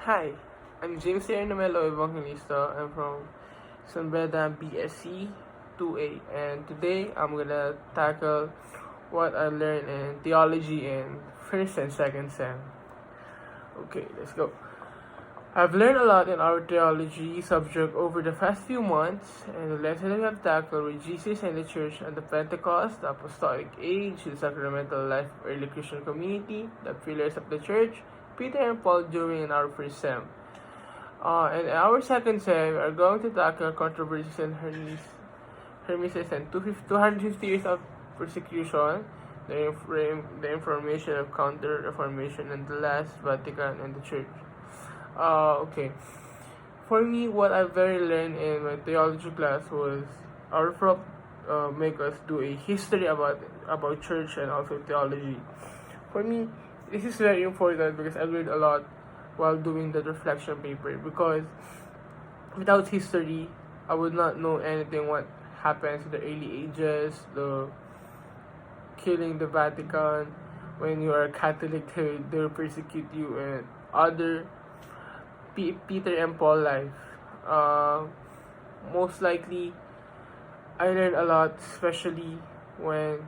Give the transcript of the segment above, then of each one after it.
Hi, I'm James Namelo Evangelista. I'm from San Beda BSc 2A, and today I'm gonna tackle what I learned in theology in first and second sem. Okay, let's go. I've learned a lot in our theology subject over the past few months, and the lesson we have tackled were Jesus and the Church and the Pentecost, the Apostolic Age, the sacramental life of early Christian community, the pillars of the Church, Peter and Paul during our first sem. In our second sem, we are going to tackle controversies and Hermesis and 250 years of persecution, the information of Counter-Reformation, and the last Vatican and the Church. Okay. For me, what I very learned in my theology class was our prof make us do a history about church and also theology. For me, this is very important because I learned a lot while doing the reflection paper, because without history, I would not know anything what happens in the early ages, the killing the Vatican. When you are a Catholic, they will persecute you, and other Peter and Paul life. Most likely, I learned a lot, especially when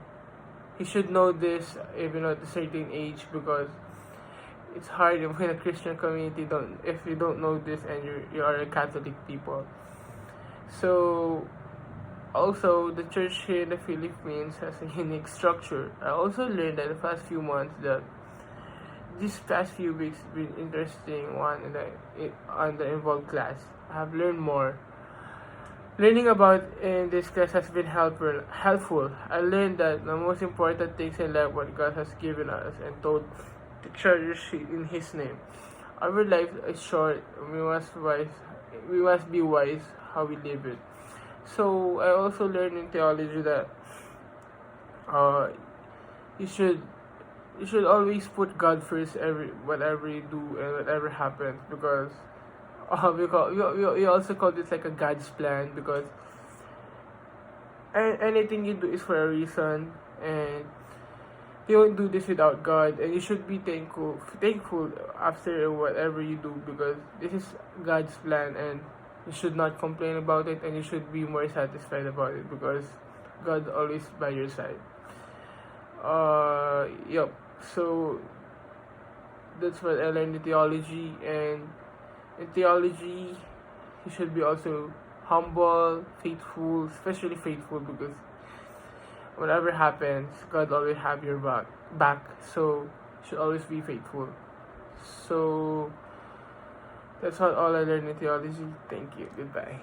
you should know this even at a certain age, because it's hard if in a Christian community if you don't know this and you are a Catholic people. So also the church here in the Philippines has a unique structure. I also learned that the past few months that these past few weeks been interesting one on the involved class. I have learned more. Learning about in this class has been helpful. I learned that the most important things in life what God has given us and told to cherish in His name. Our life is short. We must be wise how we live it. So I also learned in theology that uh, you should always put God first whatever you do and whatever happens, because we also call this like a God's plan, because anything you do is for a reason, and you won't do this without God, and you should be thankful after whatever you do, because this is God's plan, and you should not complain about it, and you should be more satisfied about it, because God always by your side. Yep. So that's what I learned in theology, and in theology, you should be also humble, faithful, especially faithful, because whatever happens, God always have your back. So you should always be faithful. So that's all I learned in theology. Thank you. Goodbye.